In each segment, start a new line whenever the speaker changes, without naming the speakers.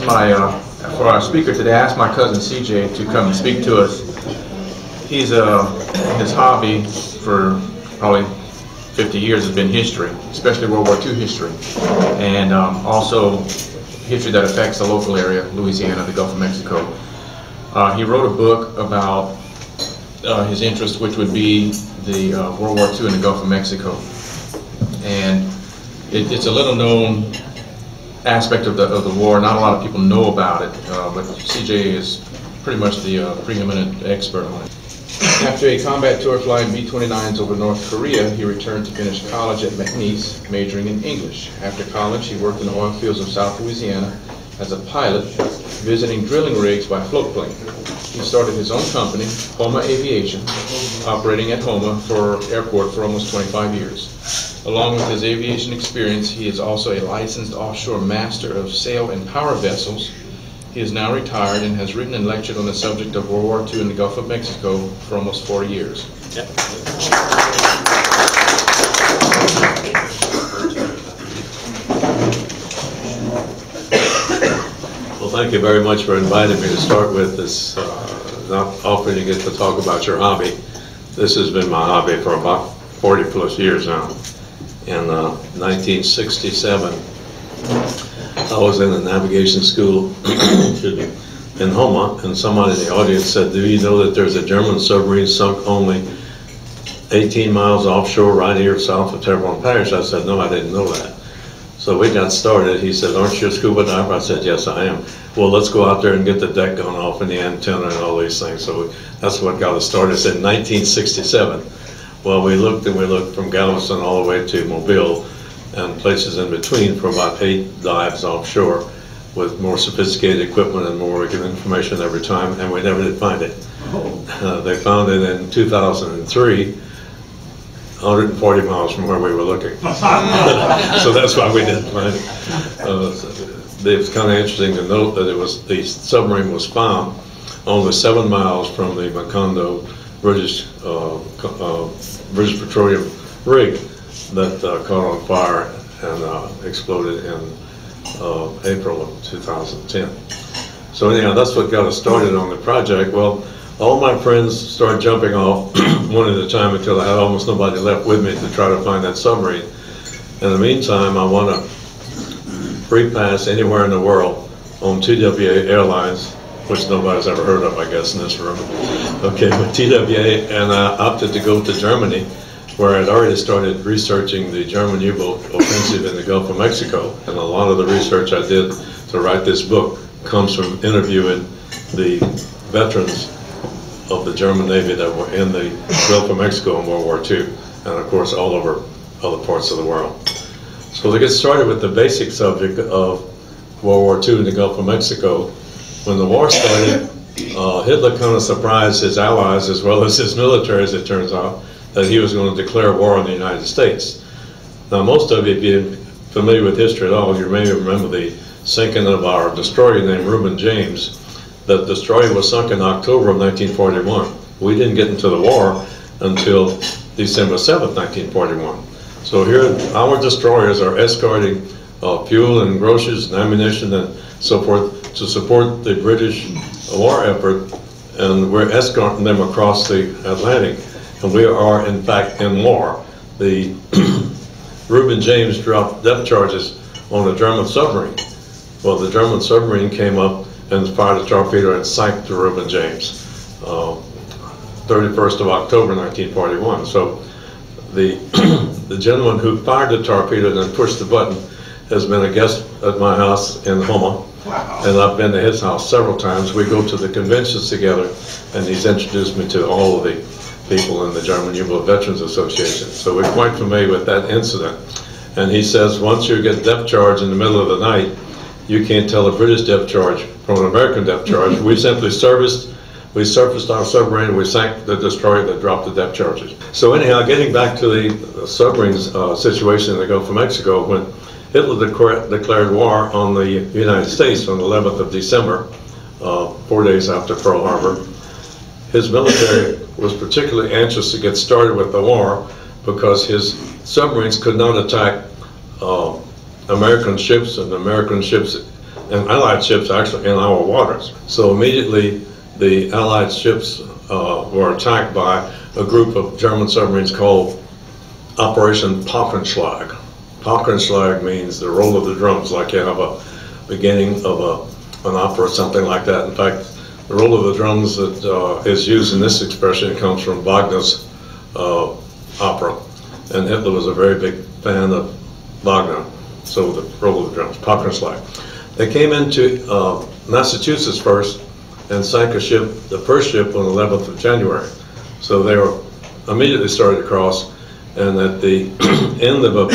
asked for our speaker today, I asked my cousin CJ to come and speak to us. His hobby for probably 50 years has been history, especially World War II history, and also history that affects the local area, Louisiana, the Gulf of Mexico. He wrote a book about his interest, which would be the World War II in the Gulf of Mexico. And it's a little known aspect of the war. Not a lot of people know about it, but CJ is pretty much the preeminent expert on it. After a combat tour flying B-29s over North Korea, he returned to finish college at Eunice, majoring in English. After college, he worked in the oil fields of South Louisiana as a pilot, visiting drilling rigs by float plane. He started his own company, Homa Aviation, operating at Homa Airport for almost 25 years. Along with his aviation experience, he is also a licensed offshore master of sail and power vessels. He is now retired and has written and lectured on the subject of World War II in the Gulf of Mexico for almost 40 years. Yep.
Well, thank you very much for inviting me to start with this. Not often you get to talk about your hobby. This has been my hobby for about 40 plus years now. In 1967, I was in a navigation school in Homa, and somebody in the audience said, "Do you know that there's a German submarine sunk only 18 miles offshore right here south of Terrebonne Parish?" I said, "No, I didn't know that." So we got started. He said, "Aren't you a scuba diver?" I said, "Yes, I am." "Well, let's go out there and get the deck gun off and the antenna and all these things." So that's what got us started. It's in 1967. Well, we looked and we looked from Galveston all the way to Mobile and places in between for about 8 dives offshore with more sophisticated equipment and more information every time, and we never did find it. They found it in 2003, 140 miles from where we were looking. So that's why we didn't find it. It's kind of interesting to note that the submarine was found only 7 miles from the Macondo British petroleum rig that caught on fire and exploded in April of 2010. So anyhow, that's what got us started on the project. Well, all my friends started jumping off one at a time until I had almost nobody left with me to try to find that submarine. In the meantime, I won a free pass anywhere in the world on TWA Airlines, which nobody's ever heard of, I guess, in this room. Okay, with TWA, and I opted to go to Germany, where I'd already started researching the German U-boat offensive in the Gulf of Mexico. And a lot of the research I did to write this book comes from interviewing the veterans of the German Navy that were in the Gulf of Mexico in World War II, and of course all over other parts of the world. So to get started with the basic subject of World War II in the Gulf of Mexico, when the war started, Hitler kind of surprised his allies as well as his military, as it turns out, that he was going to declare war on the United States. Now, most of you, if you're familiar with history at all, you may remember the sinking of our destroyer named Reuben James. The destroyer was sunk in October of 1941. We didn't get into the war until December 7th, 1941. So here, our destroyers are escorting fuel and groceries and ammunition and so forth to support the British war effort, and we're escorting them across the Atlantic. And we are, in fact, in war. The Reuben James dropped depth charges on a German submarine. Well, the German submarine came up and fired a torpedo and sank the Reuben James, 31st of October, 1941. So the gentleman who fired the torpedo and then pushed the button has been a guest at my house in Homa. Wow. And I've been to his house several times. We go to the conventions together, and he's introduced me to all of the people in the German U-boat Veterans Association. So we're quite familiar with that incident. And he says once you get depth charge in the middle of the night, you can't tell a British depth charge from an American depth charge. We simply surfaced our submarine, we sank the destroyer that dropped the depth charges. So anyhow, getting back to the submarines situation in the Gulf of Mexico, when Hitler declared war on the United States on the 11th of December, 4 days after Pearl Harbor, his military was particularly anxious to get started with the war because his submarines could not attack American ships, and American ships and Allied ships actually in our waters. So immediately the Allied ships were attacked by a group of German submarines called Operation Paukenschlag. Paukenschlag means the roll of the drums, like you have a beginning of an opera or something like that. In fact, the roll of the drums that is used in this expression comes from Wagner's opera, and Hitler was a very big fan of Wagner, so the roll of the drums, Paukenschlag. They came into Massachusetts first and sank a ship, the first ship, on the 11th of January. So they were immediately started to cross, and at the end of a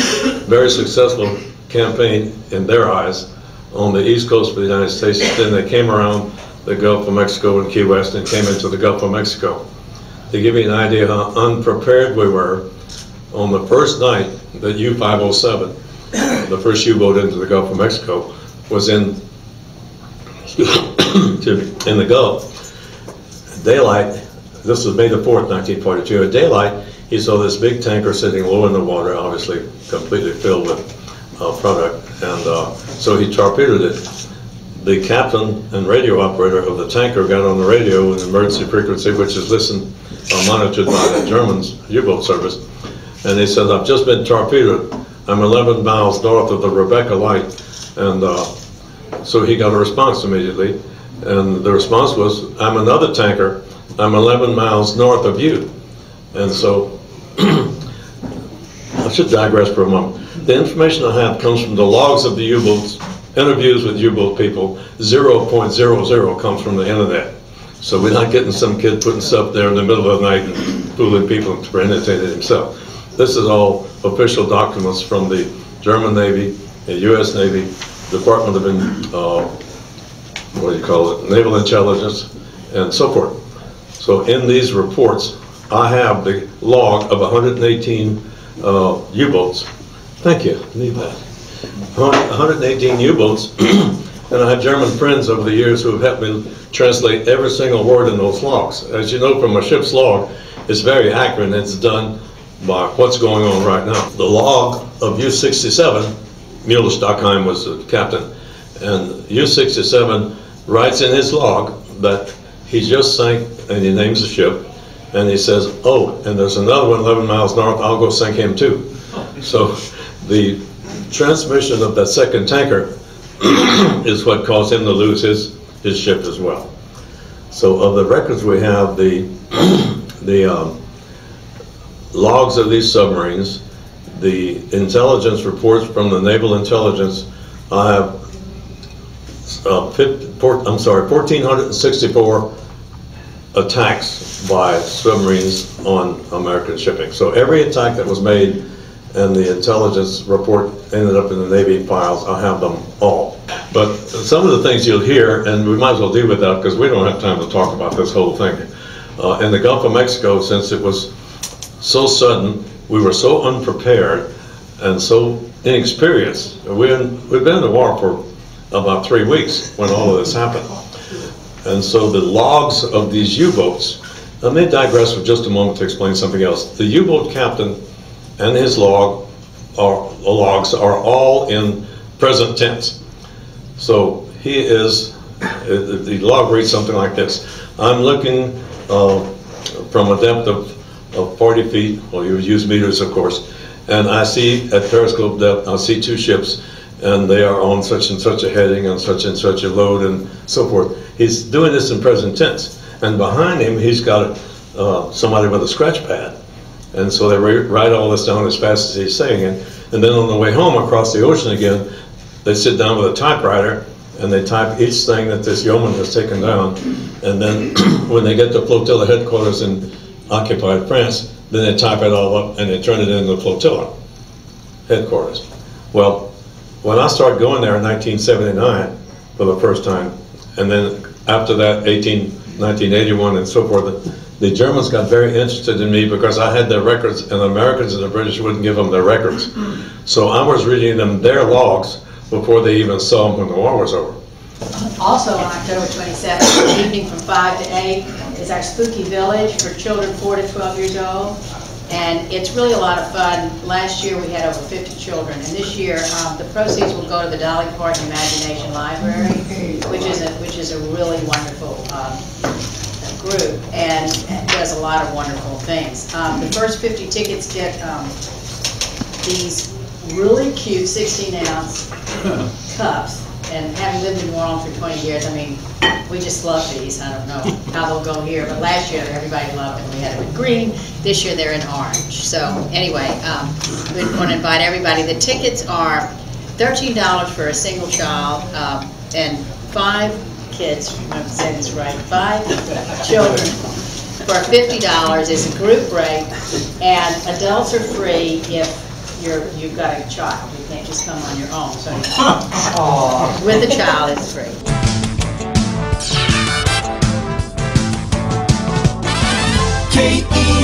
very successful campaign in their eyes on the east coast of the United States, then they came around the Gulf of Mexico and Key West and came into the Gulf of Mexico. To give you an idea how unprepared we were, on the first night that U-507, the first U-boat into the Gulf of Mexico, was in the Gulf. At daylight, this was May the 4th, 1942. At daylight, he saw this big tanker sitting low in the water, obviously completely filled with product, and so he torpedoed it. The captain and radio operator of the tanker got on the radio with an emergency frequency, which is monitored by the Germans' U-boat service, and he said, "I've just been torpedoed. I'm 11 miles north of the Rebecca Light," and so he got a response immediately, and the response was, "I'm another tanker. I'm 11 miles north of you." And so I should digress for a moment. The information I have comes from the logs of the U-boats, interviews with U-boat people. 0.00 comes from the internet. So we're not getting some kid putting stuff there in the middle of the night and fooling people to entertain it himself. This is all official documents from the German Navy, the U.S. Navy, Department of Naval Intelligence, and so forth. So in these reports, I have the log of 118 U-boats. Thank you, need that. 118 U-boats, and I have German friends over the years who have helped me translate every single word in those logs. As you know from a ship's log, it's very accurate, and it's done by what's going on right now. The log of U-67, Mueller Stockheim was the captain, and U-67 writes in his log that he just sank, and he names the ship, and he says, "Oh, and there's another one 11 miles north, I'll go sink him too." So the transmission of that second tanker is what caused him to lose his ship as well. So of the records we have, the logs of these submarines, the intelligence reports from the Naval Intelligence, I have 1,464 attacks by submarines on American shipping. So every attack that was made and the intelligence report ended up in the Navy files, I have them all. But some of the things you'll hear, and we might as well deal with that because we don't have time to talk about this whole thing. In the Gulf of Mexico, since it was so sudden, we were so unprepared and so inexperienced. We'd been in the war for about 3 weeks when all of this happened. And so the logs of these U-boats, let me digress for just a moment to explain something else. The U-boat captain and his logs are all in present tense. So he is, the log reads something like this: "I'm looking from a depth of 40 feet, well, you use meters of course, and I see at periscope depth, I see 2 ships, and they are on such and such a heading and such a load," and so forth. He's doing this in present tense. And behind him, he's got somebody with a scratch pad. And so they write all this down as fast as he's saying it. And then on the way home across the ocean again, they sit down with a typewriter and they type each thing that this yeoman has taken down. And then when they get to flotilla headquarters in occupied France, then they type it all up and they turn it into the flotilla headquarters. Well, when I started going there in 1979 for the first time, and then after that 1981 and so forth, the Germans got very interested in me because I had their records, and the Americans and the British wouldn't give them their records. So I was reading them their logs before they even saw them when the war was over.
Also on October 27th, evening from 5 to 8, is our Spooky Village for children 4 to 12 years old. And it's really a lot of fun. Last year we had over 50 children, and this year the proceeds will go to the Dolly Parton Imagination Library, which is a really wonderful group and does a lot of wonderful things. The first 50 tickets get these really cute 16-ounce cups, and having lived in New Orleans for 20 years, I mean, we just love these. I don't know how they'll go here, but last year everybody loved them. We had them in green. This year they're in orange. So anyway, we want to invite everybody. The tickets are $13 for a single child and 5 kids, if I'm saying this right, 5 children for $50 is a group rate, and adults are free if you've got a child. You can't just come on your own. So with a child, it's free.
K-E